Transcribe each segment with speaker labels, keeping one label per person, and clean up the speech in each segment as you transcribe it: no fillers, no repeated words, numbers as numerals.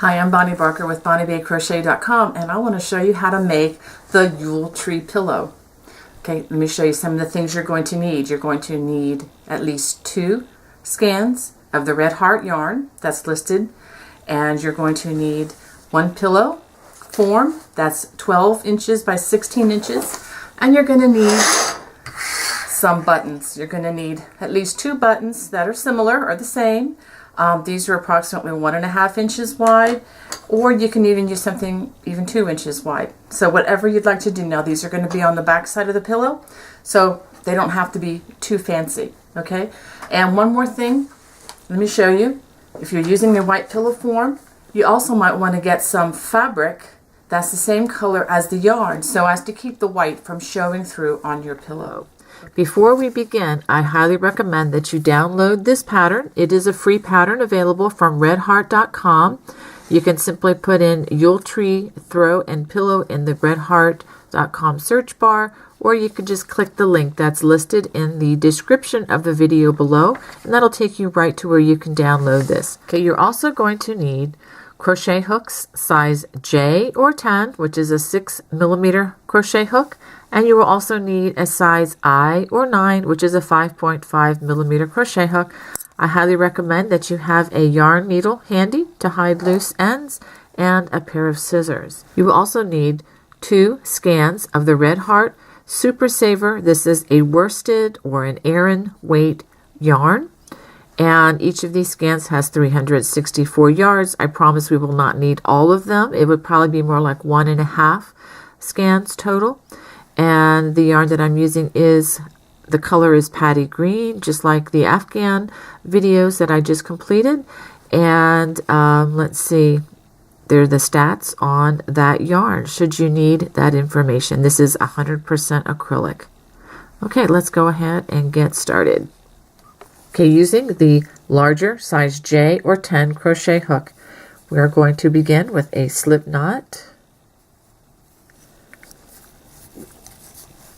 Speaker 1: Hi, I'm Bonnie Barker with BonnieBayCrochet.com, and I want to show you how to make the Yule Tree Pillow. Okay, let me show you some of the things you're going to need. You're going to need at least 2 skeins of the Red Heart yarn that's listed, and you're going to need 1 pillow form that's 12 inches by 16 inches, and you're going to need some buttons. You're going to need at least 2 buttons that are similar or the same. These are approximately 1.5 inches wide, or you can even use something even 2 inches wide. So whatever you'd like to do. Now these are going to be on the back side of the pillow, so they don't have to be too fancy. Okay, and one more thing, let me show you. If you're using the white pillow form, you also might want to get some fabric that's the same color as the yarn, so as to keep the white from showing through on your pillow.
Speaker 2: Before we begin, I highly recommend that you download this pattern. It is a free pattern available from redheart.com. You can simply put in Yule Tree Throw and Pillow in the redheart.com search bar, or you can just click the link that's listed in the description of the video below, and that'll take you right to where you can download this. Okay, you're also going to need crochet hooks size J or 10, which is a 6mm crochet hook. And you will also need a size I or 9, which is a 5.5mm crochet hook. I highly recommend that you have a yarn needle handy to hide loose ends and a pair of scissors. You will also need 2 skeins of the Red Heart Super Saver. This is a worsted or an Aran weight yarn. And each of these skeins has 364 yards. I promise we will not need all of them. It would probably be more like 1.5 skeins total. And the yarn that I'm using the color is Patty Green, just like the Afghan videos that I just completed. And let's see, there are the stats on that yarn, should you need that information. This is 100% acrylic. Okay, let's go ahead and get started. Okay, using the larger size J or 10 crochet hook, we are going to begin with a slip knot.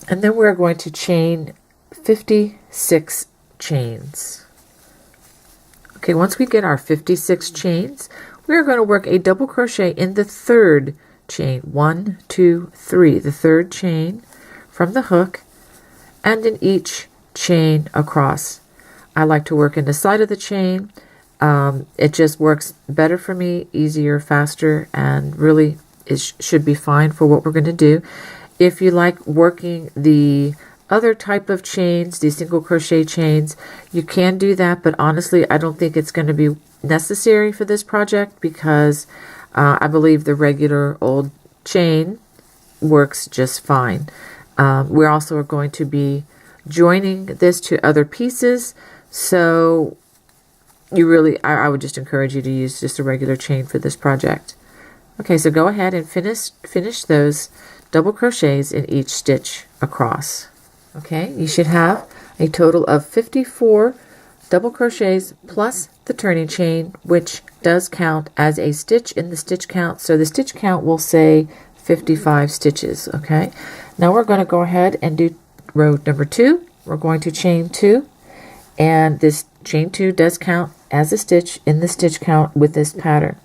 Speaker 2: And then we're going to chain 56 chains. Okay, once we get our 56 chains, we're going to work a double crochet in the 3rd chain. 1, 2, 3, the 3rd chain from the hook, and in each chain across. I like to work in the side of the chain. It just works better for me, easier, faster, and really it should be fine for what we're going to do. If you like working the other type of chains, these single crochet chains, you can do that, but honestly, I don't think it's going to be necessary for this project because I believe the regular old chain works just fine. We also are going to be joining this to other pieces, so I would just encourage you to use just a regular chain for this project. Okay, so go ahead and finish those double crochets in each stitch across. Okay, you should have a total of 54 double crochets plus the turning chain, which does count as a stitch in the stitch count. So the stitch count will say 55 stitches. Okay, now we're going to go ahead and do row number 2. We're going to chain 2, and this chain 2 does count as a stitch in the stitch count with this pattern.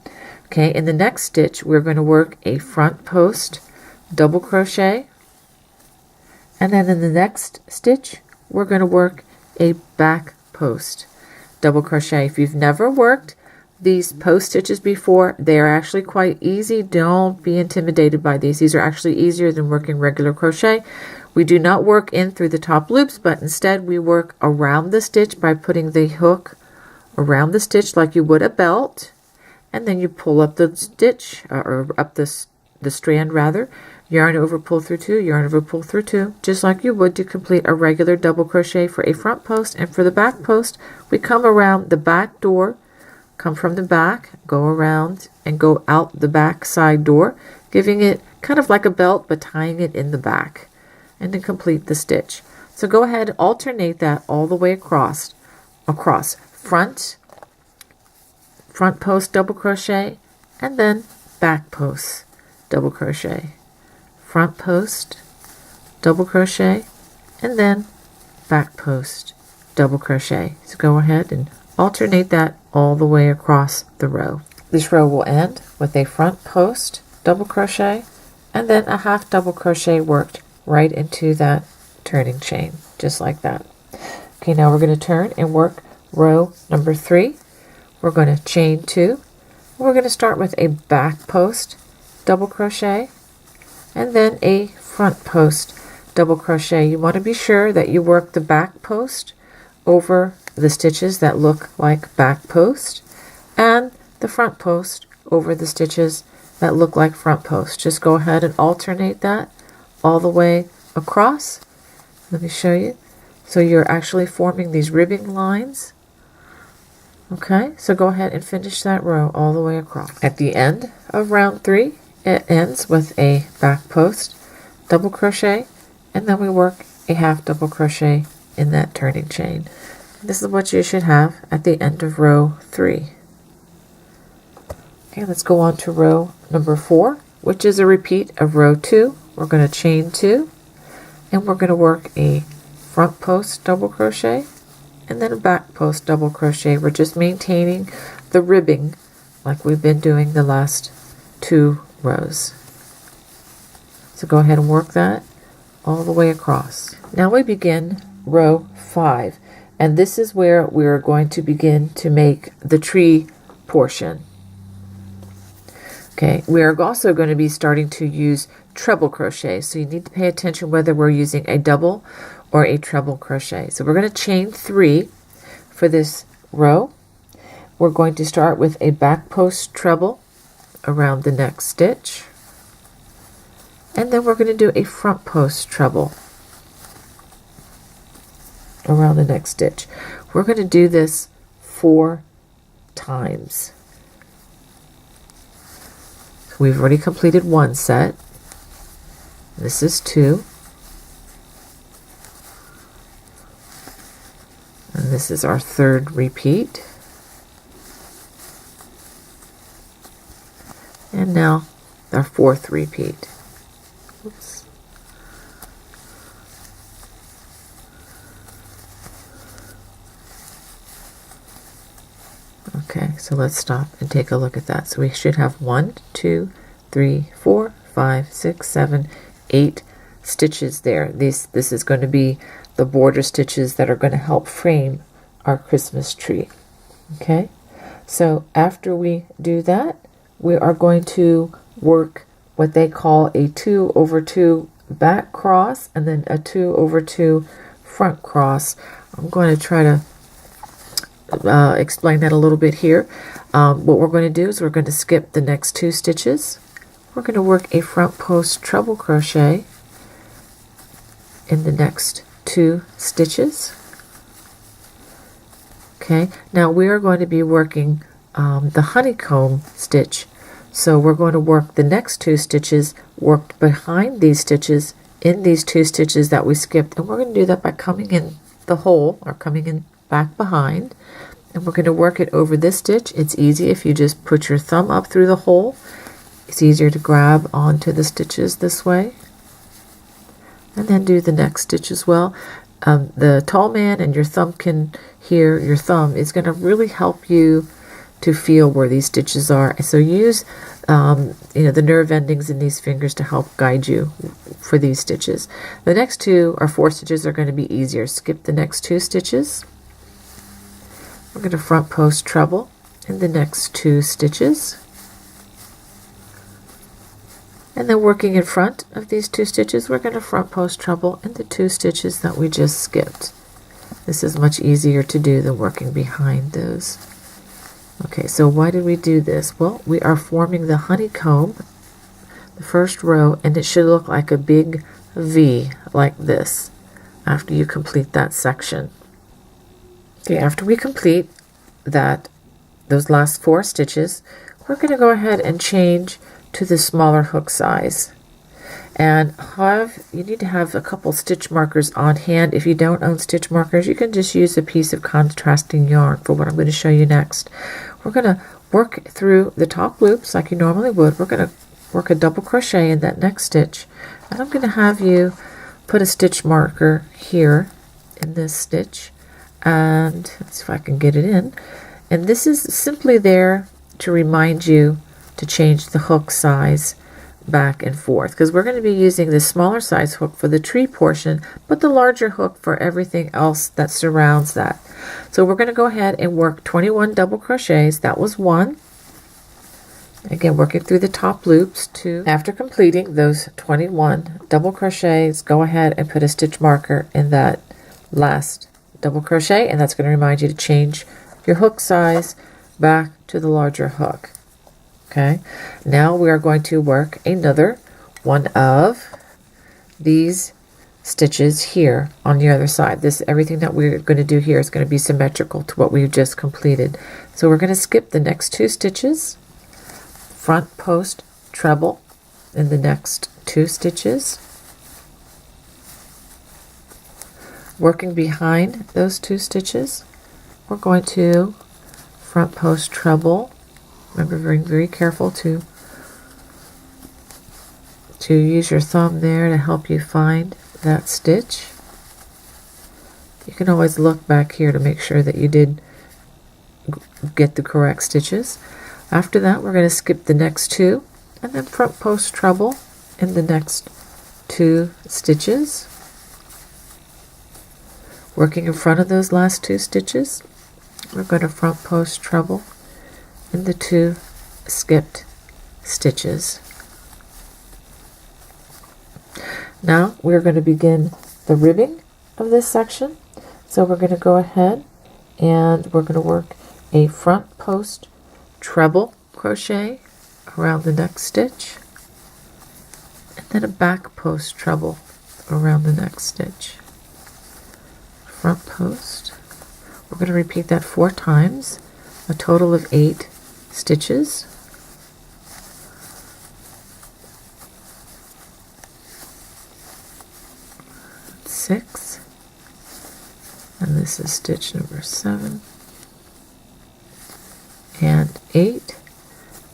Speaker 2: Okay, in the next stitch, we're going to work a front post double crochet, and then in the next stitch we're going to work a back post double crochet. If you've never worked these post stitches before, they are actually quite easy. Don't be intimidated by these. These are actually easier than working regular crochet. We do not work in through the top loops, but instead we work around the stitch by putting the hook around the stitch like you would a belt, and then you pull up the stitch or up the strand rather. Yarn over, pull through 2, yarn over, pull through 2, just like you would to complete a regular double crochet for a front post. And for the back post, we come around the back door, come from the back, go around and go out the back side door, giving it kind of like a belt, but tying it in the back, and then complete the stitch. So go ahead, alternate that all the way across front post double crochet, and then back post double crochet. Front post, double crochet, and then back post, double crochet. So go ahead and alternate that all the way across the row. this row will end with a front post double crochet and then a half double crochet worked right into that turning chain, just like that. Okay, now we're going to turn and work row number 3. We're going to chain 2. We're going to start with a back post double crochet and then a front post double crochet. You want to be sure that you work the back post over the stitches that look like back post and the front post over the stitches that look like front post. Just go ahead and alternate that all the way across. Let me show you. So you're actually forming these ribbing lines. Okay, so go ahead and finish that row all the way across. At the end of round 3, it ends with a back post double crochet, and then we work a half double crochet in that turning chain. This is what you should have at the end of row 3. Okay, let's go on to row number 4, which is a repeat of row 2. We're going to chain 2, and we're going to work a front post double crochet and then a back post double crochet. We're just maintaining the ribbing like we've been doing the last 2 rows. So go ahead and work that all the way across. Now we begin row 5, and this is where we're going to begin to make the tree portion. Okay, we are also going to be starting to use treble crochet, so you need to pay attention whether we're using a double or a treble crochet. So we're going to chain 3 for this row. We're going to start with a back post treble around the next stitch, and then we're going to do a front post treble around the next stitch. We're going to do this 4 times. So we've already completed 1 set. This is 2. And this is our 3rd repeat. And now our 4th repeat. Oops. Okay, so let's stop and take a look at that. So we should have 1, 2, 3, 4, 5, 6, 7, 8 stitches there. This is going to be the border stitches that are going to help frame our Christmas tree. Okay, so after we do that, we are going to work what they call a 2 over 2 back cross and then a 2 over 2 front cross. I'm going to try to explain that a little bit here. What we're going to do is we're going to skip the next 2 stitches. We're going to work a front post treble crochet in the next 2 stitches. Okay, now we are going to be working the honeycomb stitch. So we're going to work the next 2 stitches worked behind these stitches in these 2 stitches that we skipped, and we're going to do that by coming in the hole or coming in back behind, and we're going to work it over this stitch. It's easy if you just put your thumb up through the hole. It's easier to grab onto the stitches this way, and then do the next stitch as well. The tall man and your thumb can hear, your thumb is going to really help you to feel where these stitches are. So use the nerve endings in these fingers to help guide you for these stitches. The next 2 or 4 stitches are going to be easier. Skip the next 2 stitches. We're going to front post treble in the next 2 stitches. And then working in front of these 2 stitches, we're going to front post treble in the 2 stitches that we just skipped. This is much easier to do than working behind those. Okay, so why did we do this? Well, we are forming the honeycomb, the first row, and it should look like a big V like this after you complete that section. Okay, after we complete those last 4 stitches, we're going to go ahead and change to the smaller hook size. And you need to have a couple stitch markers on hand. If you don't own stitch markers, you can just use a piece of contrasting yarn for what I'm going to show you next. We're going to work through the top loops like you normally would. We're going to work a double crochet in that next stitch, and I'm going to have you put a stitch marker here in this stitch, and let's see if I can get it in. And this is simply there to remind you to change the hook size back and forth, because we're going to be using the smaller size hook for the tree portion, but the larger hook for everything else that surrounds that. So we're going to go ahead and work 21 double crochets. That was one. Again, working through the top loops. 2. After completing those 21 double crochets, go ahead and put a stitch marker in that last double crochet, and that's going to remind you to change your hook size back to the larger hook. Okay, now we are going to work another one of these stitches here on the other side. Everything that we're going to do here is going to be symmetrical to what we've just completed. So we're going to skip the next 2 stitches, front post treble in the next 2 stitches, working behind those 2 stitches. We're going to front post treble. Remember, being very careful to use your thumb there to help you find that stitch. You can always look back here to make sure that you did get the correct stitches. After that, we're going to skip the next 2 and then front post treble in the next 2 stitches. Working in front of those last 2 stitches, we're going to front post treble in the 2 skipped stitches. Now we're going to begin the ribbing of this section. So we're going to go ahead and we're going to work a front post treble crochet around the next stitch, and then a back post treble around the next stitch. Front post. We're going to repeat that 4 times, a total of 8 stitches. Six, and this is stitch number 7 and 8,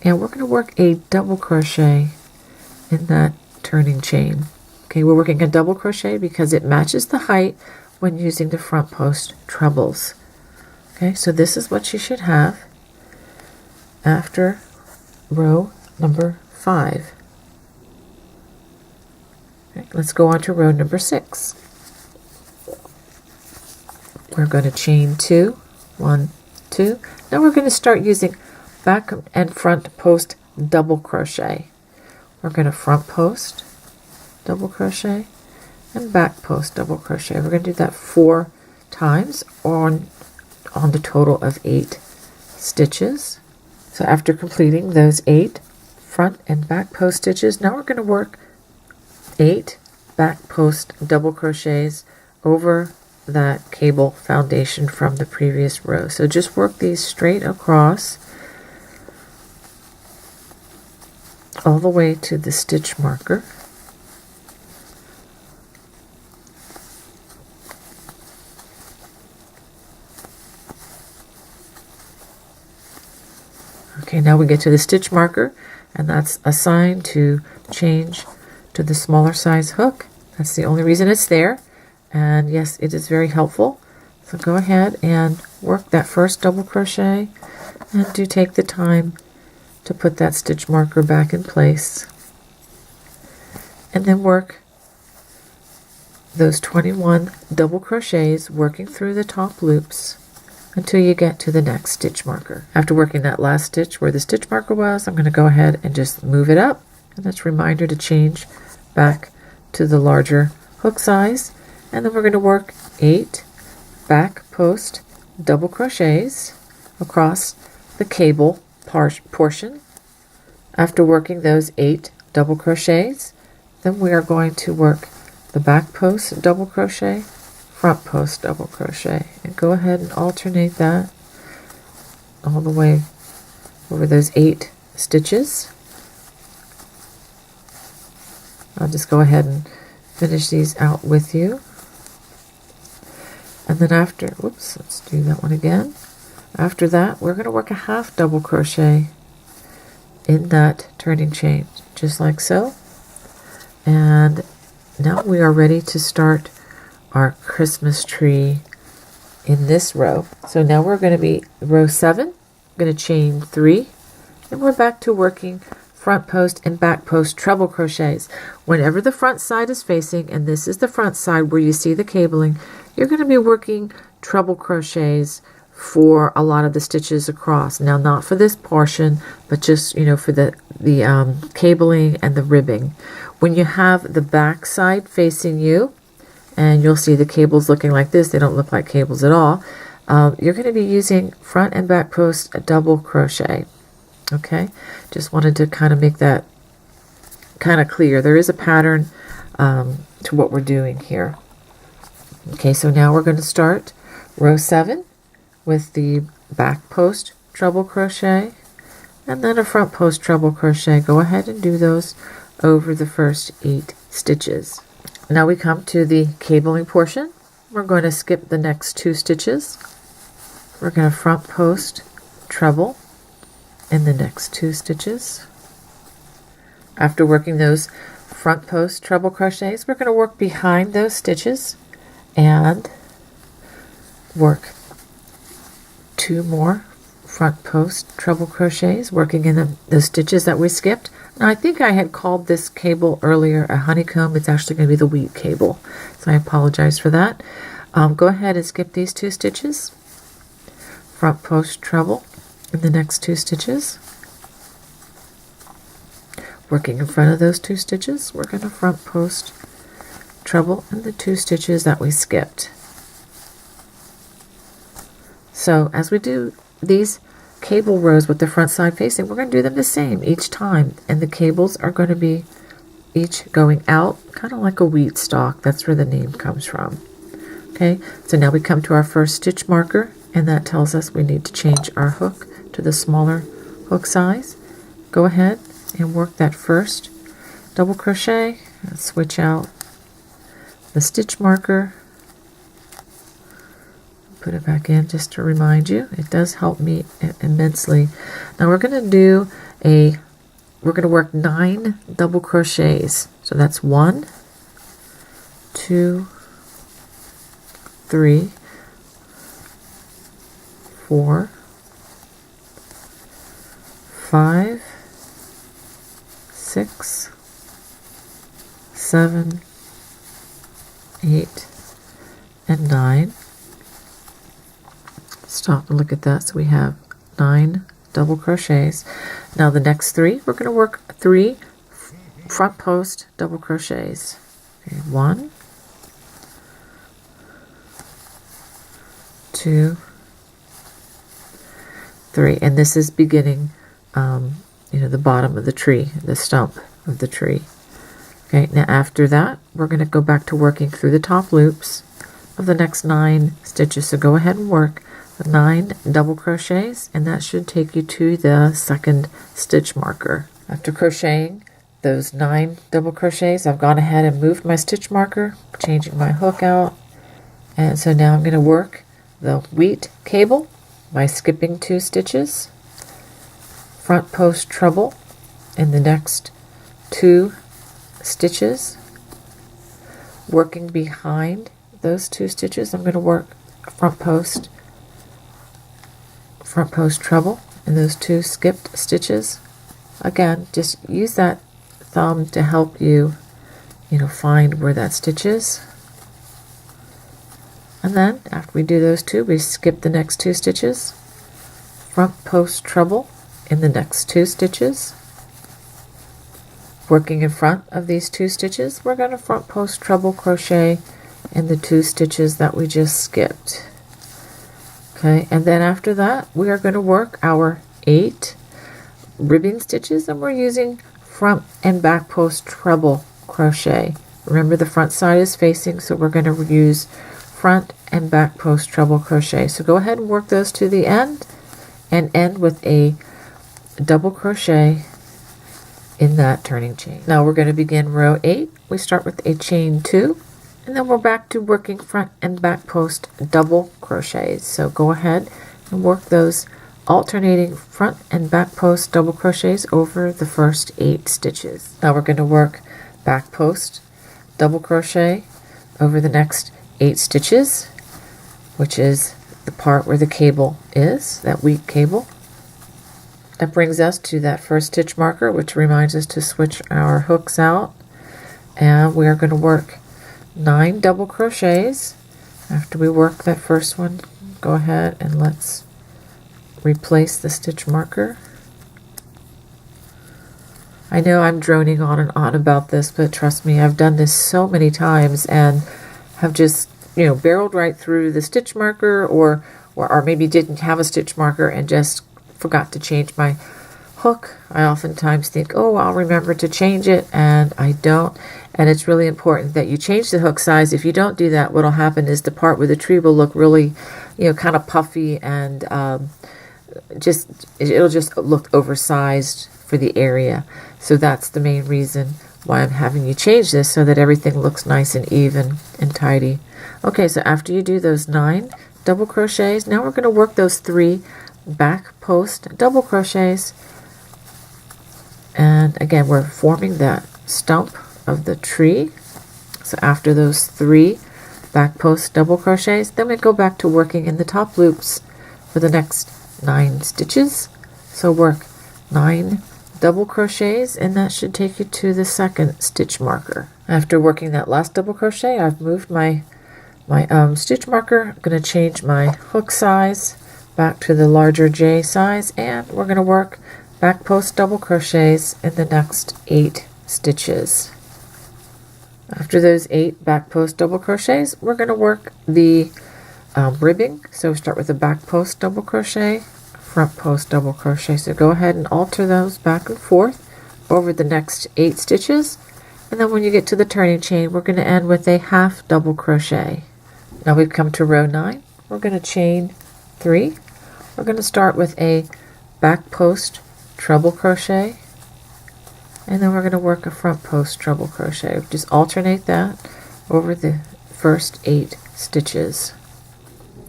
Speaker 2: and we're going to work a double crochet in that turning chain. Okay, we're working a double crochet because it matches the height when using the front post trebles. Okay, so this is what you should have after row number 5. Okay, let's go on to row number 6. We're going to chain 2, 1, 2. Now we're going to start using back and front post double crochet. We're going to front post double crochet and back post double crochet. We're going to do that 4 times on the total of 8 stitches. So after completing those 8 front and back post stitches, now we're going to work 8 back post double crochets over that cable foundation from the previous row. So just work these straight across all the way to the stitch marker. Okay, now we get to the stitch marker, and that's a sign to change to the smaller size hook. That's the only reason it's there. And yes, it is very helpful. So go ahead and work that first double crochet, and do take the time to put that stitch marker back in place. And then work those 21 double crochets, working through the top loops until you get to the next stitch marker. After working that last stitch where the stitch marker was, I'm going to go ahead and just move it up. And that's a reminder to change back to the larger hook size. And then we're going to work 8 back post double crochets across the cable portion. After working those 8 double crochets, then we are going to work the back post double crochet, front post double crochet, and go ahead and alternate that all the way over those 8 stitches. I'll just go ahead and finish these out with you. And then after, whoops, let's do that one again. After that, we're going to work a half double crochet in that turning chain, just like so. And now we are ready to start our Christmas tree in this row. So now we're going to be row 7. I'm going to chain 3, and we're back to working front post and back post treble crochets. Whenever the front side is facing, and this is the front side where you see the cabling, you're going to be working treble crochets for a lot of the stitches across. Now, not for this portion, but just, you know, for the cabling and the ribbing. When you have the back side facing you, and you'll see the cables looking like this, they don't look like cables at all, you're going to be using front and back post double crochet. Okay, just wanted to kind of make that kind of clear. There is a pattern to what we're doing here. Okay, so now we're going to start row 7 with the back post treble crochet and then a front post treble crochet. Go ahead and do those over the first 8 stitches. Now we come to the cabling portion. We're going to skip the next 2 stitches. We're going to front post treble in the next 2 stitches. After working those front post treble crochets, we're going to work behind those stitches and work 2 more front post treble crochets, working in the stitches that we skipped. Now, I think I had called this cable earlier a honeycomb. It's actually going to be the wheat cable, so I apologize for that. Go ahead and skip these 2 stitches, front post treble in the next 2 stitches. Working in front of those 2 stitches, we're going to front post treble in the 2 stitches that we skipped. So as we do these cable rows with the front side facing, we're going to do them the same each time, and the cables are going to be each going out, kind of like a wheat stalk. That's where the name comes from. Okay, so now we come to our first stitch marker, and that tells us we need to change our hook to the smaller hook size. Go ahead and work that first double crochet and switch out the stitch marker. Put it back in just to remind you. It does help me immensely. Now we're going to work 9 double crochets. So that's 1, 2, 3, 4, 5, 6, 7, 8, and 9. Stop and look at that. So we have 9 double crochets. Now the next 3, we're going to work 3 front post double crochets. Okay, 1, 2, 3, and this is beginning, the bottom of the tree, the stump of the tree. Okay, now after that, we're going to go back to working through the top loops of the next 9 stitches. So go ahead and work the 9 double crochets, and that should take you to the second stitch marker. After crocheting those 9 double crochets, I've gone ahead and moved my stitch marker, changing my hook out, and so now I'm going to work the wheat cable by skipping 2 stitches, front post treble in the next 2 stitches, working behind those 2 stitches. I'm going to work front post treble in those 2 skipped stitches. Again, just use that thumb to help you, find where that stitch is. And then after we do those 2, we skip the next 2 stitches, front post treble in the next 2 stitches. Working in front of these 2 stitches, we're going to front post treble crochet in the 2 stitches that we just skipped. Okay, and then after that, we are going to work our 8 ribbing stitches, and we're using front and back post treble crochet. Remember, the front side is facing, so we're going to use front and back post treble crochet. So go ahead and work those to the end and end with a double crochet in that turning chain. Now we're going to begin row 8. We start with a chain 2, and then we're back to working front and back post double crochets. So go ahead and work those alternating front and back post double crochets over the first 8 stitches. Now we're going to work back post double crochet over the next 8 stitches, which is the part where the cable is, that wheat cable. that brings us to that first stitch marker, which reminds us to switch our hooks out. And we are going to work 9 double crochets. After we work that first one, go ahead and let's replace the stitch marker. I know I'm droning on and on about this, but trust me, I've done this so many times and have just, barreled right through the stitch marker, or maybe didn't have a stitch marker and just forgot to change my hook. I oftentimes think, oh, I'll remember to change it, and I don't. And it's really important that you change the hook size. If you don't do that, what'll happen is the part where the tree will look really, kind of puffy, and it'll just look oversized for the area. So that's the main reason why I'm having you change this, so that everything looks nice and even and tidy. Okay, so after you do those 9 double crochets, now we're going to work those 3 back post double crochets. And again, we're forming that stump of the tree. So after those 3 back post double crochets, then we go back to working in the top loops for the next 9 stitches. So work 9 double crochets, and that should take you to the second stitch marker. After working that last double crochet, I've moved my stitch marker. I'm going to change my hook size back to the larger J size, and we're going to work back post double crochets in the next 8 stitches. After those 8 back post double crochets, we're going to work the ribbing. So start with a back post double crochet, front post double crochet. So go ahead and alter those back and forth over the next 8 stitches, and then when you get to the turning chain, we're going to end with a half double crochet. Now we've come to row 9. We're going to chain 3. We're going to start with a back post treble crochet, and then we're going to work a front post treble crochet. Just alternate that over the first 8 stitches.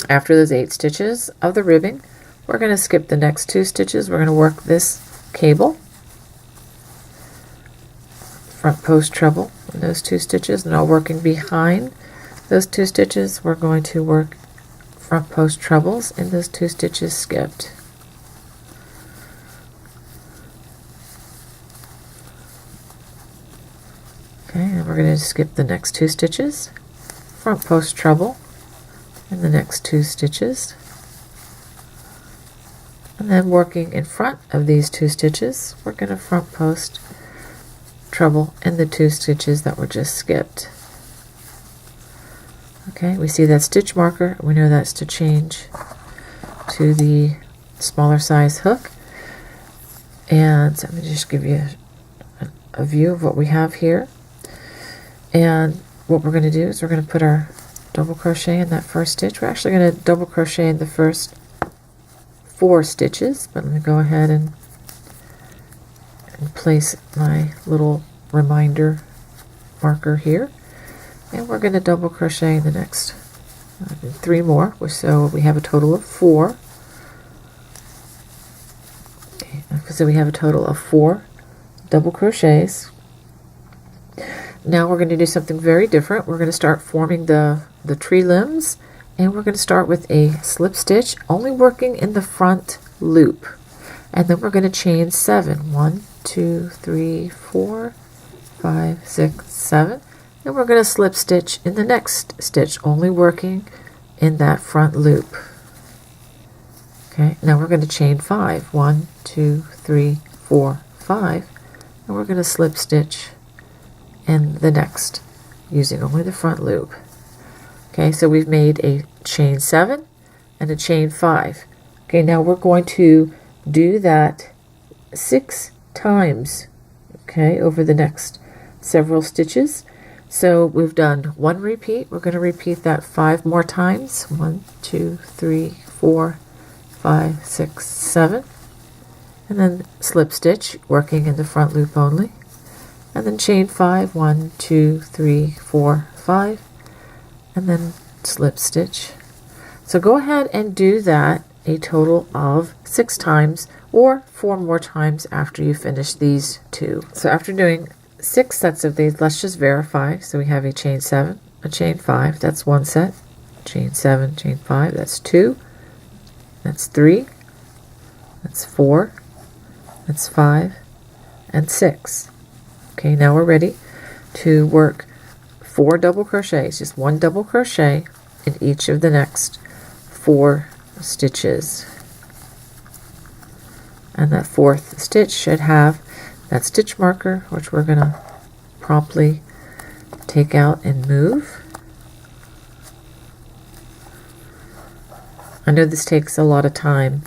Speaker 2: After those 8 stitches of the ribbing, we're going to skip the next 2 stitches. We're going to work this cable, front post treble in those 2 stitches. Now working behind those 2 stitches, we're going to work front post trebles in those 2 stitches skipped. Okay, and we're going to skip the next 2 stitches, front post treble in the next 2 stitches, and then working in front of these 2 stitches, we're going to front post treble in the 2 stitches that were just skipped. Okay, we see that stitch marker. We know that's to change to the smaller size hook. And let me just give you a view of what we have here. And what we're going to do is we're going to put our double crochet in that first stitch. We're actually going to double crochet in the first 4 stitches, but let me go ahead and place my little reminder marker here, and we're going to double crochet in the next 3 more, so we have a total of 4. Okay, so we have a total of 4 double crochets. Now we're going to do something very different. We're going to start forming the tree limbs, and we're going to start with a slip stitch, only working in the front loop, and then we're going to chain 7. 1, 2, 3, 4, 5, 6, 7. Then we're going to slip stitch in the next stitch, only working in that front loop. Okay, now we're going to chain 5. 1, 2, 3, 4, 5, and we're going to slip stitch in the next, using only the front loop. Okay, so we've made a chain 7 and a chain 5. Okay, now we're going to do that 6 times, okay, over the next several stitches. So we've done 1 repeat. We're going to repeat that 5 more times. 1, 2, 3, 4, 5, 6, 7. And then slip stitch, working in the front loop only. And then chain 5. 1, 2, 3, 4, 5. And then slip stitch. So go ahead and do that a total of 6 times, or 4 more times after you finish these 2. So after doing 6 sets of these, let's just verify. So we have a chain 7, a chain 5, that's 1 set, chain 7, chain 5, that's 2, that's 3, that's 4, That's 5 and 6. Okay, now we're ready to work 4 double crochets, just 1 double crochet in each of the next 4 stitches. And that 4th stitch should have that stitch marker, which we're going to promptly take out and move. I know this takes a lot of time,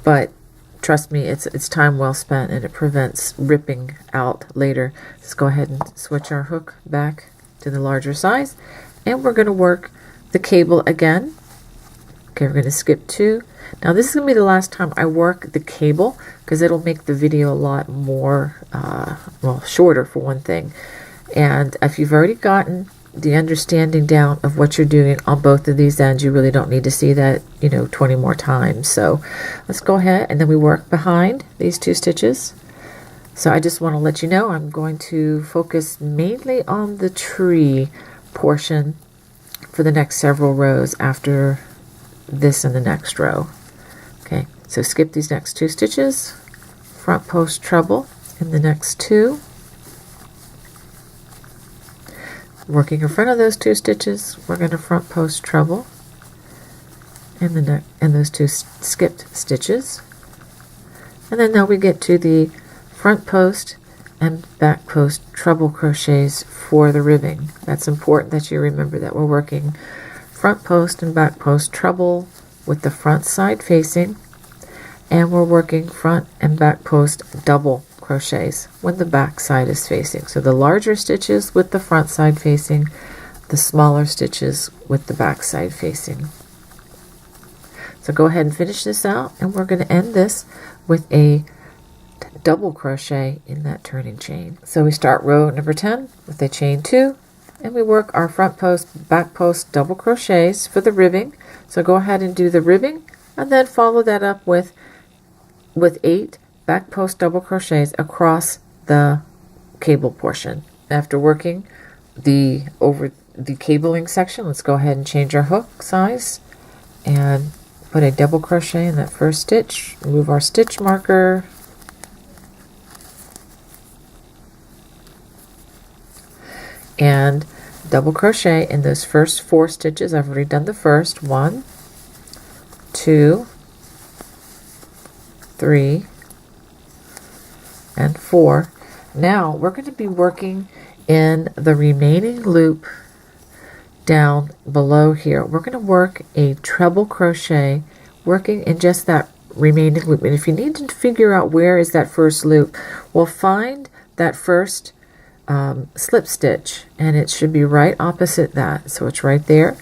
Speaker 2: but trust me, it's time well spent, and it prevents ripping out later. Let's go ahead and switch our hook back to the larger size, and we're going to work the cable again. Okay, we're going to skip 2. Now this is going to be the last time I work the cable, because it'll make the video a lot more, well, shorter for one thing. And if you've already gotten the understanding down of what you're doing on both of these ends, you really don't need to see that, 20 more times. So let's go ahead, and then we work behind these 2 stitches. So I just want to let you know I'm going to focus mainly on the tree portion for the next several rows after this and the next row. Okay, so skip these next 2 stitches, front post treble in the next 2. Working in front of those 2 stitches, we're going to front post treble in those 2 skipped stitches. And then now we get to the front post and back post treble crochets for the ribbing. That's important that you remember that we're working front post and back post treble with the front side facing, and we're working front and back post double crochets when the back side is facing. So the larger stitches with the front side facing, the smaller stitches with the back side facing. So go ahead and finish this out, and we're going to end this with a double crochet in that turning chain. So we start row number 10 with a chain 2, and we work our front post, back post double crochets for the ribbing. So go ahead and do the ribbing, and then follow that up with 8 back post double crochets across the cable portion. After working over the cabling section, let's go ahead and change our hook size and put a double crochet in that first stitch. Move our stitch marker, and double crochet in those first 4 stitches. I've already done the first. 1, 2, 3, and 4. Now we're going to be working in the remaining loop down below here. We're going to work a treble crochet working in just that remaining loop. And if you need to figure out where is that first loop, we'll find that first slip stitch, and it should be right opposite that. So it's right there,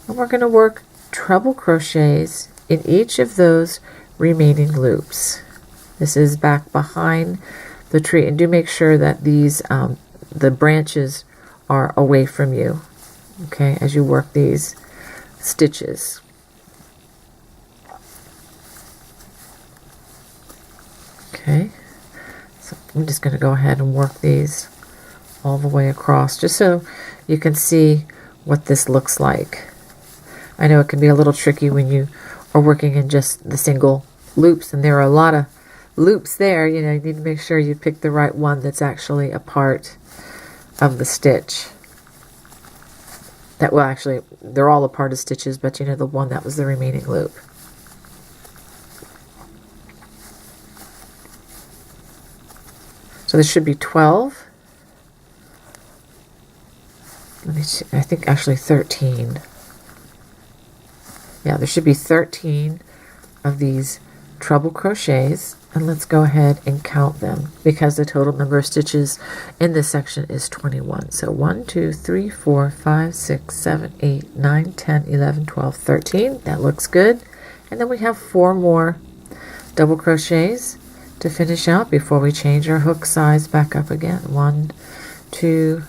Speaker 2: and we're going to work treble crochets in each of those remaining loops. This is back behind the tree, and do make sure that these the branches are away from you, okay, as you work these stitches. Okay, so I'm just going to go ahead and work these all the way across, just so you can see what this looks like. I know it can be a little tricky when you are working in just the single loops, and there are a lot of loops there. You need to make sure you pick the right one that's actually a part of the stitch. Actually, they're all a part of stitches, but the one that was the remaining loop. So there should be 12. Let me see, I think actually 13. Yeah, there should be 13 of these treble crochets, and let's go ahead and count them, because the total number of stitches in this section is 21. So 1, 2, 3, 4, 5, 6, 7, 8, 9, 10, 11, 12, 13. That looks good. And then we have 4 more double crochets to finish out before we change our hook size back up again. 1, 2,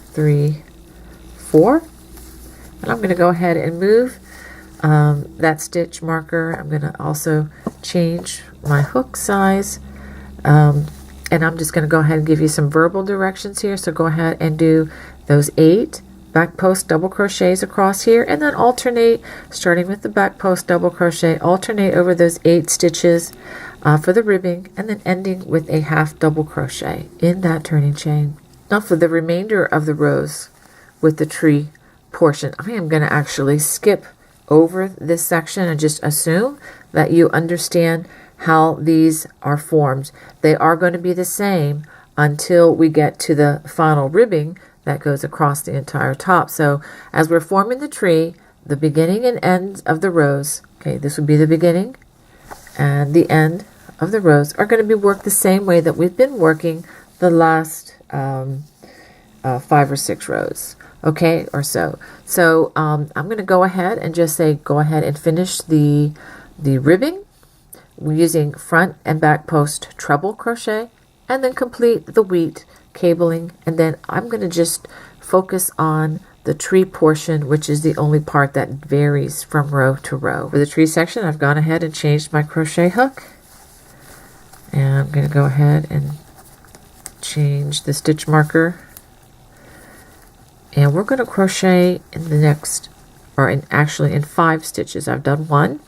Speaker 2: 3, 4. And I'm going to go ahead and move that stitch marker. I'm going to also change my hook size, and I'm just going to go ahead and give you some verbal directions here. So go ahead and do those 8 back post double crochets across here, and then alternate, starting with the back post double crochet, alternate over those 8 stitches for the ribbing, and then ending with a half double crochet in that turning chain. Now for the remainder of the rows with the tree portion, I am going to actually skip over this section and just assume that you understand how these are formed. They are going to be the same until we get to the final ribbing that goes across the entire top. So as we're forming the tree, the beginning and end of the rows, okay, this would be the beginning, and the end of the rows are going to be worked the same way that we've been working the last 5 or 6 rows, okay, or so. So I'm going to go ahead and just say go ahead and finish the ribbing. We're using front and back post treble crochet, and then complete the wheat cabling, and then I'm going to just focus on the tree portion, which is the only part that varies from row to row. For the tree section, I've gone ahead and changed my crochet hook, and I'm going to go ahead and change the stitch marker, and we're going to crochet in the next, or actually in 5 stitches. I've done 1,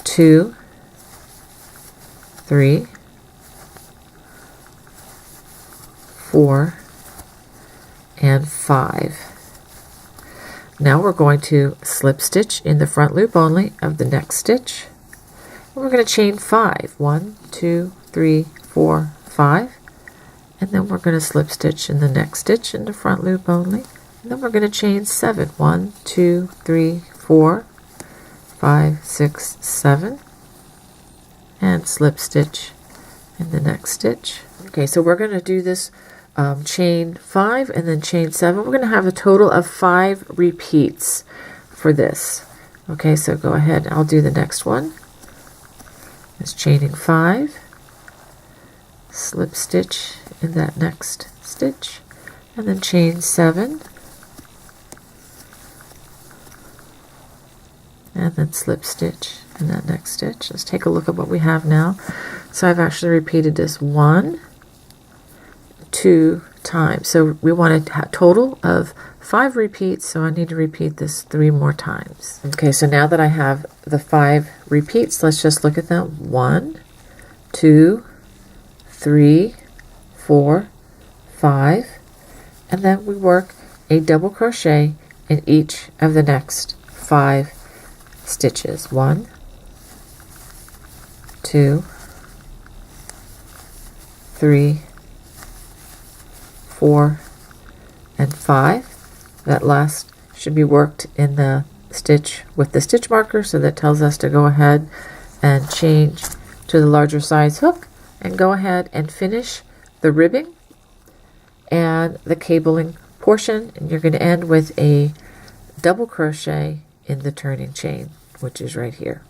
Speaker 2: 2, 3, 4, and 5. Now we're going to slip stitch in the front loop only of the next stitch. And we're going to chain 5. 1, 2, 3, 4, 5. And then we're going to slip stitch in the next stitch in the front loop only. And then we're going to chain 7. 1, 2, 3, 4, 5, 6, 7. And slip stitch in the next stitch. Okay, so we're going to do this chain 5 and then chain 7. We're going to have a total of 5 repeats for this. Okay, so go ahead. I'll do the next one. It's chaining 5, slip stitch in that next stitch, and then chain 7, and then slip stitch in that next stitch. Let's take a look at what we have now. So I've actually repeated this 1, 2 times. So we want a total of 5 repeats, so I need to repeat this 3 more times. Okay, so now that I have the 5 repeats, let's just look at them. 1, 2, 3, 4, 5, and then we work a double crochet in each of the next 5 stitches. 1, 2, 3, 4, and 5. That last should be worked in the stitch with the stitch marker, so that tells us to go ahead and change to the larger size hook and go ahead and finish the ribbing and the cabling portion, and you're going to end with a double crochet in the turning chain, which is right here.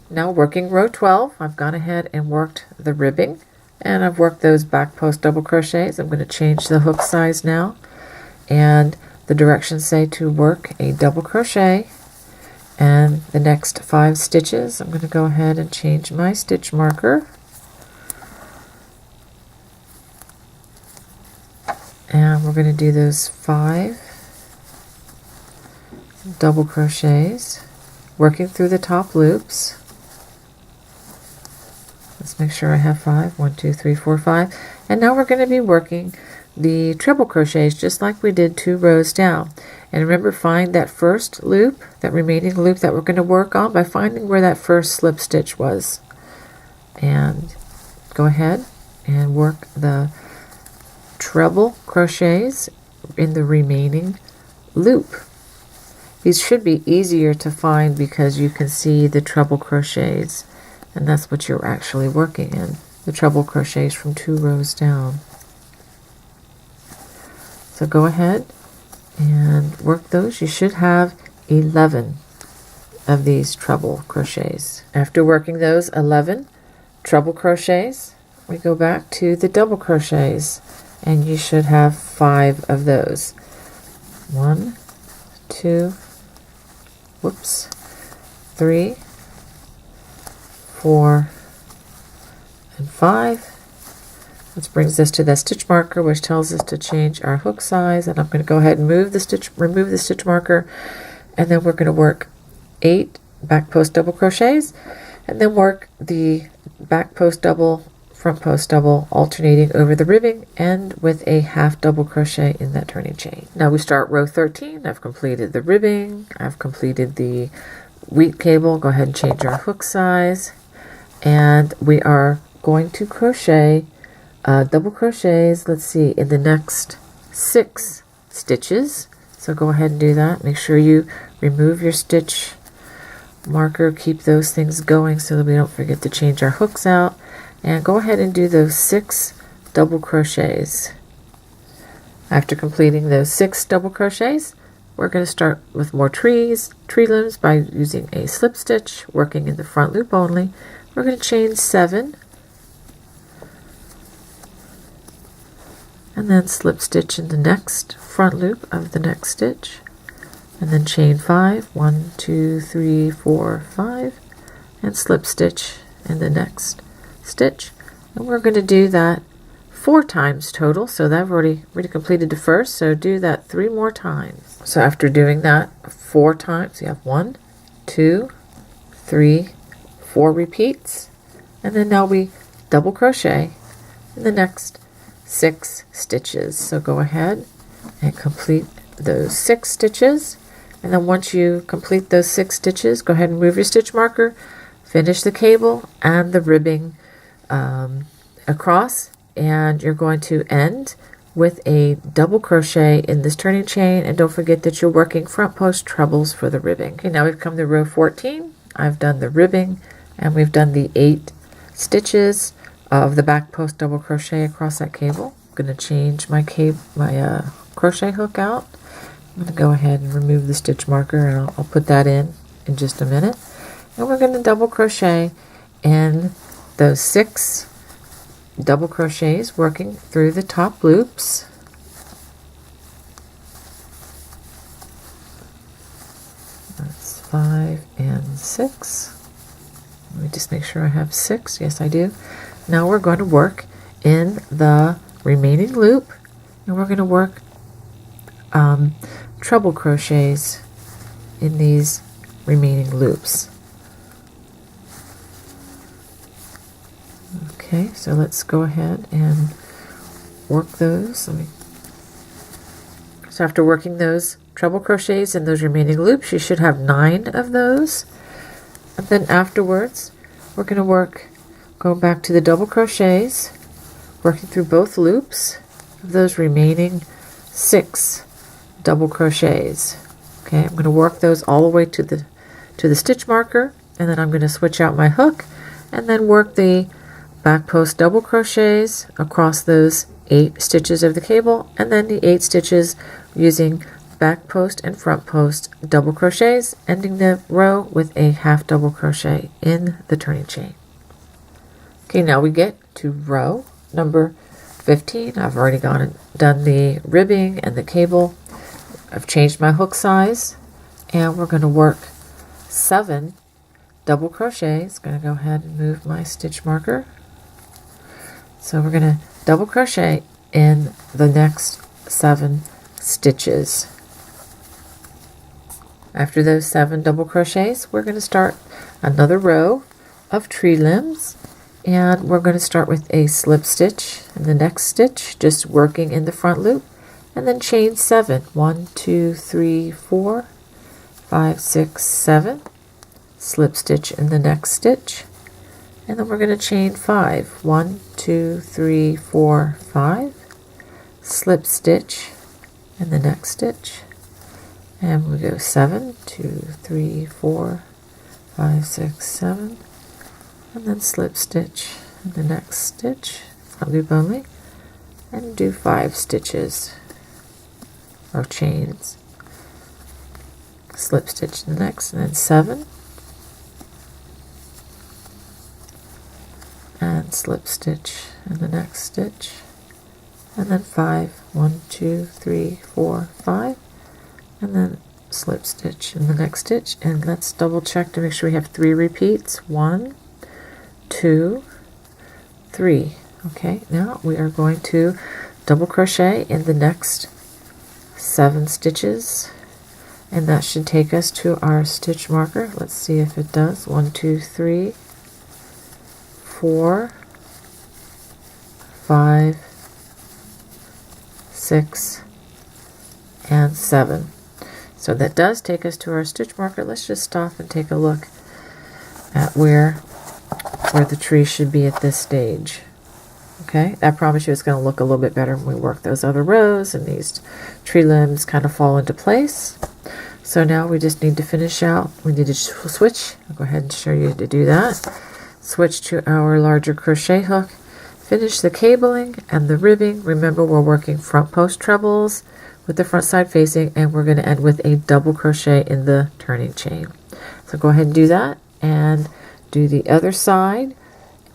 Speaker 2: Now working row 12, I've gone ahead and worked the ribbing, and I've worked those back post double crochets. I'm going to change the hook size now, and the directions say to work a double crochet and the next 5 stitches. I'm going to go ahead and change my stitch marker, and we're going to do those 5 double crochets working through the top loops. Let's make sure I have 5. 1, 2, 3, 4, 5. And now we're going to be working the treble crochets just like we did 2 rows down. And remember, find that first loop, that remaining loop that we're going to work on by finding where that first slip stitch was. And go ahead and work the treble crochets in the remaining loop. These should be easier to find because you can see the treble crochets, and that's what you're actually working in, the treble crochets from 2 rows down. So go ahead and work those. You should have 11 of these treble crochets. After working those 11 treble crochets, we go back to the double crochets, and you should have 5 of those. 1, 2, 3, 4, and 5. This brings us to the stitch marker, which tells us to change our hook size, and I'm going to go ahead and remove the stitch marker, and then we're going to work 8 back post double crochets and then work the back post double, front post double, alternating over the ribbing and with a half double crochet in that turning chain. Now we start row 13. I've completed the ribbing, I've completed the wheat cable. Go ahead and change our hook size, and we are going to crochet double crochets, let's see, in the next 6 stitches. So go ahead and do that. Make sure you remove your stitch marker, keep those things going so that we don't forget to change our hooks out, and go ahead and do those 6 double crochets. After completing those 6 double crochets, we're going to start with more tree limbs by using a slip stitch, working in the front loop only. We're going to chain 7 and then slip stitch in the next front loop of the next stitch, and then chain 5, 1, 2, 3, 4, 5, and slip stitch in the next stitch. And we're going to do that 4 times total. So that I've already completed the first, so do that 3 more times. So after doing that 4 times, you have 1, 2, 3, 4 repeats, and then now we double crochet in the next 6 stitches. So go ahead and complete those 6 stitches, and then once you complete those 6 stitches, go ahead and move your stitch marker, finish the cable and the ribbing across, and you're going to end with a double crochet in this turning chain, and don't forget that you're working front post trebles for the ribbing. Okay, now we've come to row 14. I've done the ribbing and we've done the 8 stitches of the back post double crochet across that cable. I'm going to change my crochet hook out. I'm going to go ahead and remove the stitch marker, and I'll put that in just a minute. And we're going to double crochet in those 6 double crochets, working through the top loops. That's 5 and 6. Let me just make sure I have 6. Yes, I do. Now we're going to work in the remaining loop, and we're going to work treble crochets in these remaining loops. Okay, so let's go ahead and work those. So after working those treble crochets in those remaining loops, you should have 9 of those. And then afterwards, we're going to go back to the double crochets, working through both loops of those remaining 6 double crochets. Okay, I'm going to work those all the way to the stitch marker, and then I'm going to switch out my hook and then work the back post double crochets across those 8 stitches of the cable, and then the 8 stitches using back post and front post double crochets, ending the row with a half double crochet in the turning chain. Okay, now we get to row number 15. I've already gone and done the ribbing and the cable. I've changed my hook size, and we're going to work 7 double crochets. Going to go ahead and move my stitch marker. So we're going to double crochet in the next 7 stitches. After those 7 double crochets, we're going to start another row of tree limbs, and we're going to start with a slip stitch in the next stitch, just working in the front loop, and then chain 7. 1, 2, 3, 4, 5, 6, 7. Slip stitch in the next stitch, and then we're going to chain 5. 1, 2, 3, 4, 5. Slip stitch in the next stitch, and we go 7, 2, 3, 4, 5, 6, 7, and then slip stitch in the next stitch, front loop only, and do 5 stitches or chains. Slip stitch in the next, and then 7, and slip stitch in the next stitch, and then 5. 1, 2, 3, 4, 5, and then slip stitch in the next stitch. And let's double check to make sure we have 3 repeats. 1, 2, 3. Okay, now we are going to double crochet in the next 7 stitches, and that should take us to our stitch marker. Let's see if it does. 1, 2, 3, 4, 5, 6, and 7. So that does take us to our stitch marker. Let's just stop and take a look at where the tree should be at this stage. Okay, I promise you it's going to look a little bit better when we work those other rows and these tree limbs kind of fall into place. So now we just need to finish out. We need to switch. I'll go ahead and show you to do that. Switch to our larger crochet hook. Finish the cabling and the ribbing. Remember, we're working front post trebles with the front side facing, and we're going to end with a double crochet in the turning chain. So go ahead and do that and do the other side,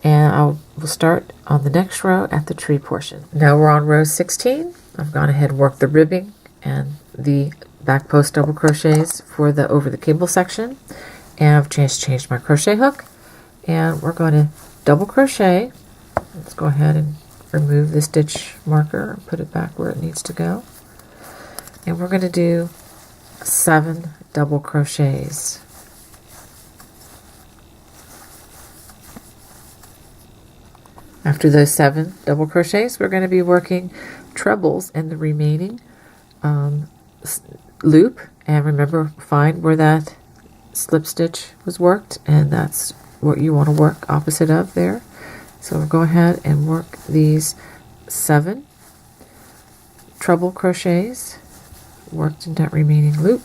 Speaker 2: and we'll start on the next row at the tree portion. Now we're on row 16. I've gone ahead and worked the ribbing and the back post double crochets for the over the cable section, and I've changed my crochet hook, and we're going to double crochet. Let's go ahead and remove the stitch marker and put it back where it needs to go. And we're going to do 7 double crochets. After those 7 double crochets, we're going to be working trebles in the remaining loop. And remember, find where that slip stitch was worked, and that's what you want to work opposite of there. So we'll go ahead and work these 7 treble crochets worked in that remaining loop.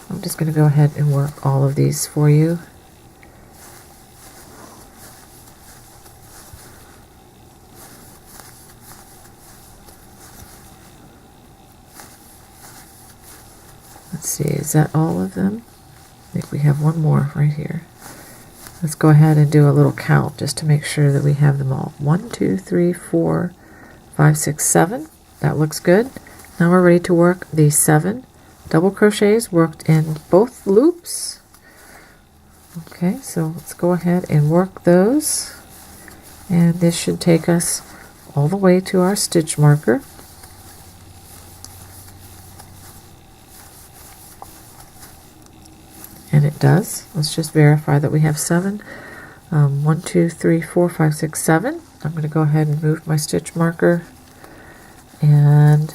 Speaker 2: I'm just going to go ahead and work all of these for you. Let's see, is that all of them? I think we have one more right here. Let's go ahead and do a little count just to make sure that we have them all. 1, 2, 3, 4, 5, 6, 7. That looks good. Now we're ready to work the 7 double crochets worked in both loops. Okay, so let's go ahead and work those. And this should take us all the way to our stitch marker. And it does. Let's just verify that we have 7. 1, 2, 3, 4, 5, 6, 7. I'm going to go ahead and move my stitch marker and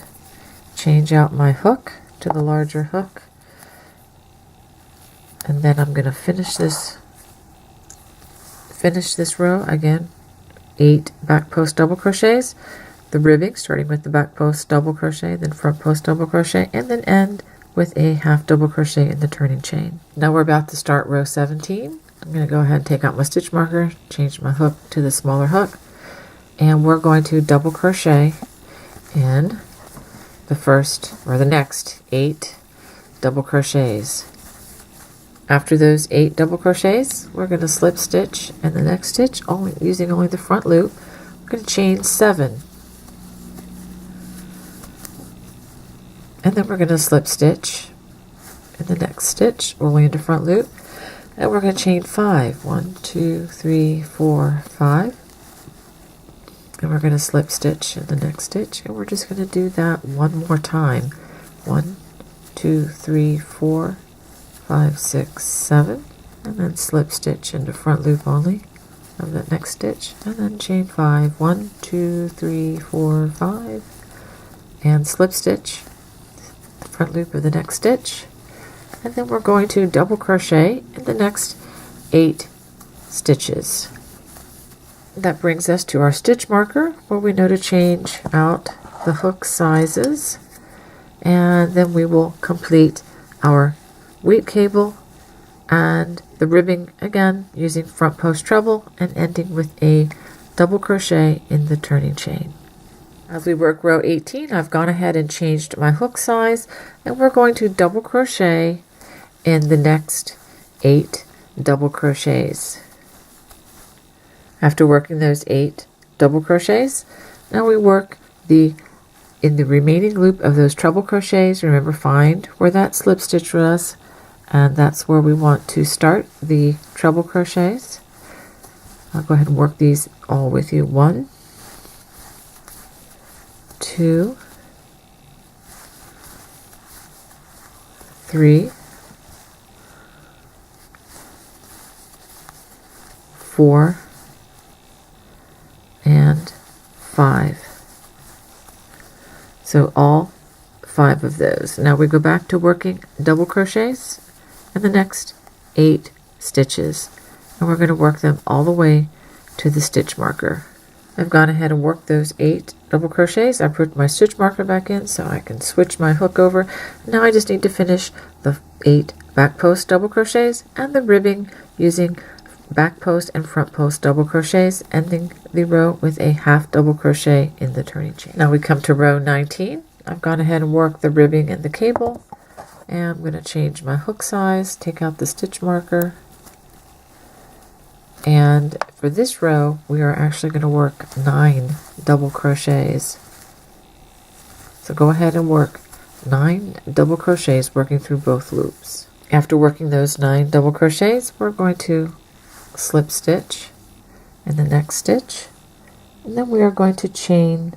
Speaker 2: change out my hook to the larger hook. And then I'm going to finish this row again. 8 back post double crochets, the ribbing starting with the back post double crochet, then front post double crochet, and then end with a half double crochet in the turning chain. Now we're about to start row 17. I'm going to go ahead and take out my stitch marker, change my hook to the smaller hook, and we're going to double crochet in the first or the next 8 double crochets. After those 8 double crochets, we're going to slip stitch in the next stitch, using only the front loop. We're going to chain 7. And then we're going to slip stitch in the next stitch, rolling into front loop. And we're going to chain 5. 1, 2, 3, 4, 5. And we're going to slip stitch in the next stitch. And we're just going to do that one more time. 1, 2, 3, 4, 5, 6, 7. And then slip stitch into front loop only of that next stitch. And then chain 5. 1, 2, 3, 4, 5. And slip stitch front loop of the next stitch, and then we're going to double crochet in the next 8 stitches. That brings us to our stitch marker, where we know to change out the hook sizes, and then we will complete our weave cable and the ribbing again using front post treble and ending with a double crochet in the turning chain. As we work row 18, I've gone ahead and changed my hook size, and we're going to double crochet in the next 8 double crochets. After working those 8 double crochets, now we work in the remaining loop of those treble crochets. Remember, find where that slip stitch was, and that's where we want to start the treble crochets. I'll go ahead and work these all with you. 1, 2, 3, 4, and 5. So all 5 of those. Now we go back to working double crochets in the next 8 stitches, and we're going to work them all the way to the stitch marker. I've gone ahead and worked those 8 double crochets. I put my stitch marker back in so I can switch my hook over. Now I just need to finish the 8 back post double crochets and the ribbing using back post and front post double crochets, ending the row with a half double crochet in the turning chain. Now we come to row 19. I've gone ahead and worked the ribbing and the cable, and I'm going to change my hook size, take out the stitch marker, and for this row we are actually going to work 9 double crochets. So go ahead and work 9 double crochets working through both loops. After working those 9 double crochets, we're going to slip stitch in the next stitch, and then we are going to chain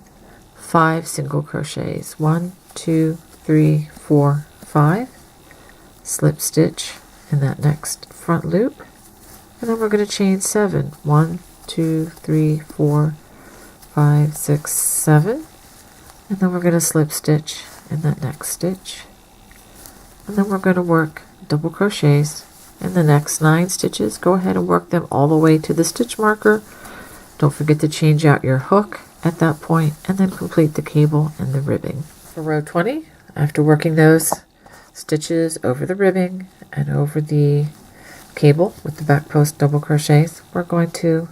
Speaker 2: 5 single crochets. 1, 2, 3, 4, 5. Slip stitch in that next front loop, and then we're going to chain 7. 1, 2, 3, 4, 5, 6, 7. And then we're going to slip stitch in that next stitch, and then we're going to work double crochets in the next 9 stitches. Go ahead and work them all the way to the stitch marker. Don't forget to change out your hook at that point, and then complete the cable and the ribbing. For row 20, after working those stitches over the ribbing and over the cable with the back post double crochets, we're going to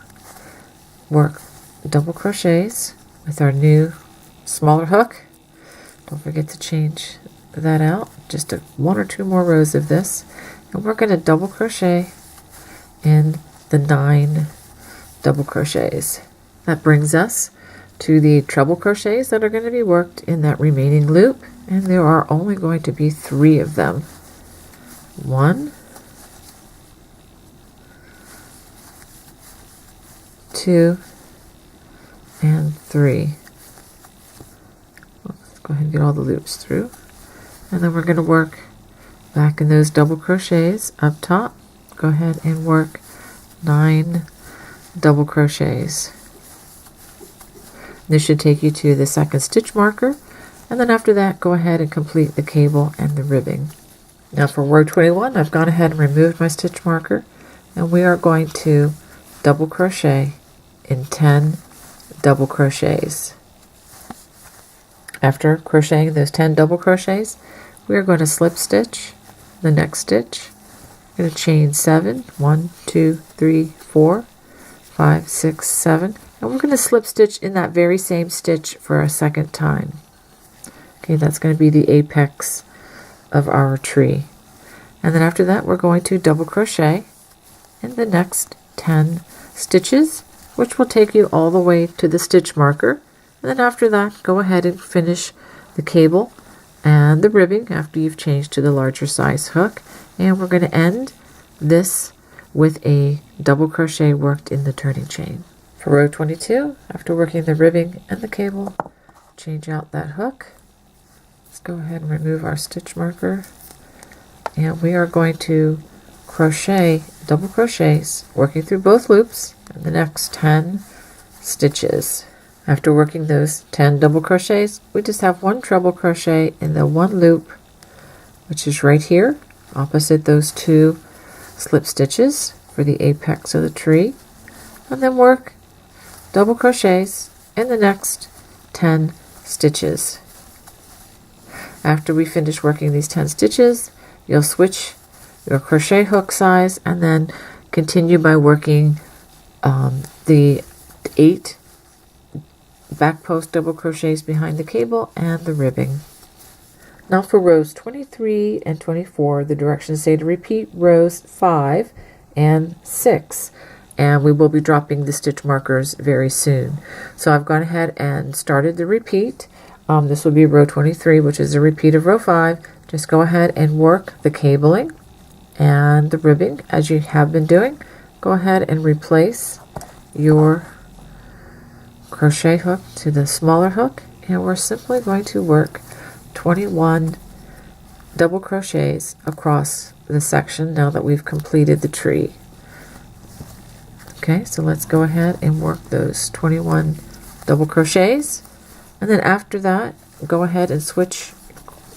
Speaker 2: work double crochets with our new smaller hook. Don't forget to change that out. Just 1 or 2 more rows of this, and we're going to double crochet in the 9 double crochets. That brings us to the treble crochets that are going to be worked in that remaining loop, and there are only going to be 3 of them. 1, 2, and 3. Let's go ahead and get all the loops through, and then we're going to work back in those double crochets up top. Go ahead and work 9 double crochets. This should take you to the second stitch marker, and then after that go ahead and complete the cable and the ribbing. Now for row 21, I've gone ahead and removed my stitch marker, and we are going to double crochet in 10 double crochets. After crocheting those 10 double crochets, we are going to slip stitch the next stitch. We're going to chain 7. 1, 2, 3, 4, 5, 6, 7. And we're going to slip stitch in that very same stitch for a second time. Okay, that's going to be the apex of our tree. And then after that, we're going to double crochet in the next 10 stitches, which will take you all the way to the stitch marker. And then after that, go ahead and finish the cable and the ribbing after you've changed to the larger size hook. And we're going to end this with a double crochet worked in the turning chain. For row 22, after working the ribbing and the cable, change out that hook. Let's go ahead and remove our stitch marker, and we are going to crochet double crochets working through both loops in the next 10 stitches. After working those 10 double crochets, we just have 1 treble crochet in the 1 loop, which is right here opposite those 2 slip stitches for the apex of the tree, and then work double crochets in the next 10 stitches. After we finish working these 10 stitches, you'll switch your crochet hook size and then continue by working the 8 back post double crochets behind the cable and the ribbing. Now for rows 23 and 24, the directions say to repeat rows 5 and 6. And we will be dropping the stitch markers very soon. So I've gone ahead and started the repeat. This will be row 23, which is a repeat of row 5. Just go ahead and work the cabling and the ribbing as you have been doing. Go ahead and replace your crochet hook to the smaller hook, and we're simply going to work 21 double crochets across the section now that we've completed the tree. Okay, so let's go ahead and work those 21 double crochets, and then after that go ahead and switch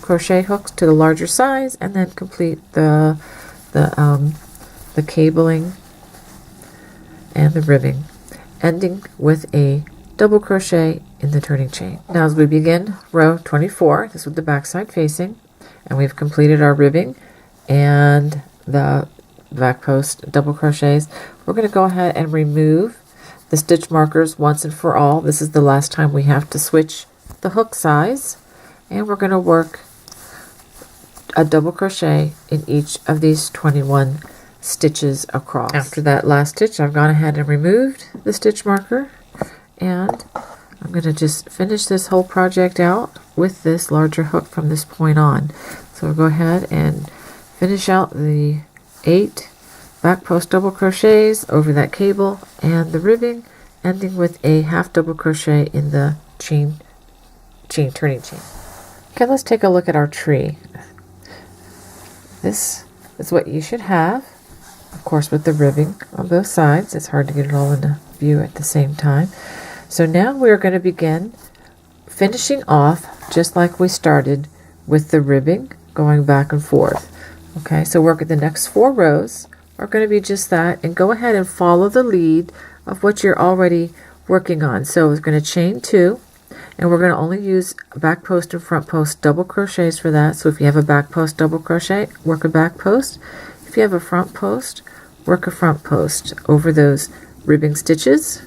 Speaker 2: crochet hooks to the larger size, and then complete the cabling and the ribbing, ending with a double crochet in the turning chain. Now as we begin row 24, this with the back side facing, and we've completed our ribbing and the back post double crochets, we're going to go ahead and remove the stitch markers once and for all. This is the last time we have to switch the hook size, and we're going to work a double crochet in each of these 21 stitches across. After that last stitch, I've gone ahead and removed the stitch marker, and I'm going to just finish this whole project out with this larger hook from this point on. So we'll go ahead and finish out the 8 back post double crochets over that cable and the ribbing, ending with a half double crochet in the turning chain. Okay, let's take a look at our tree. This is what you should have, of course, with the ribbing on both sides. It's hard to get it all in view at the same time. So now we're going to begin finishing off just like we started with the ribbing, going back and forth. Okay, so work at the next 4 rows are going to be just that, and go ahead and follow the lead of what you're already working on. So we're going to chain 2, and we're going to only use back post and front post double crochets for that. So if you have a back post double crochet, work a back post. If you have a front post, work a front post over those ribbing stitches.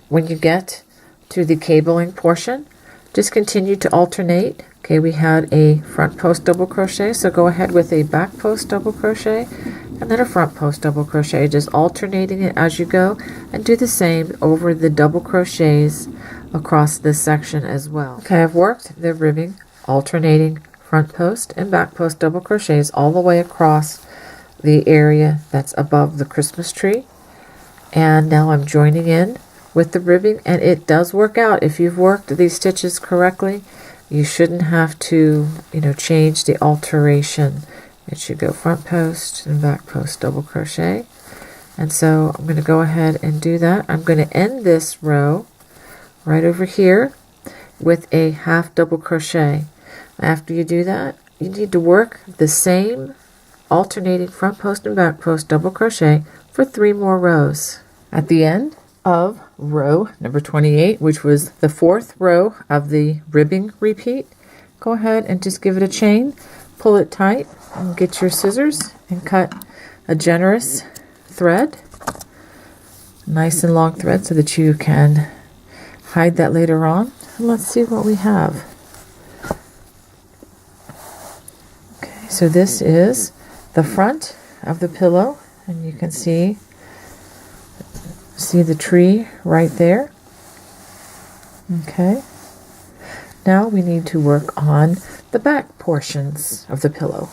Speaker 2: When you get to the cabling portion, just continue to alternate. Okay, we had a front post double crochet, so go ahead with a back post double crochet and then a front post double crochet, just alternating it as you go, and do the same over the double crochets across this section as well. Okay, I've worked the ribbing, alternating front post and back post double crochets all the way across the area that's above the Christmas tree, and now I'm joining in with the ribbing, and it does work out. If you've worked these stitches correctly, you shouldn't have to, change the alteration. It should go front post and back post double crochet. And so I'm going to go ahead and do that. I'm going to end this row right over here with a half double crochet. After you do that, you need to work the same alternating front post and back post double crochet for 3 more rows. At the end of row number 28, which was the 4th row of the ribbing repeat, go ahead and just give it a chain, pull it tight, and get your scissors and cut a generous thread, nice and long thread, so that you can hide that later on. And let's see what we have. Okay, so this is the front of the pillow, and you can see the tree right there. Okay, now we need to work on the back portions of the pillow.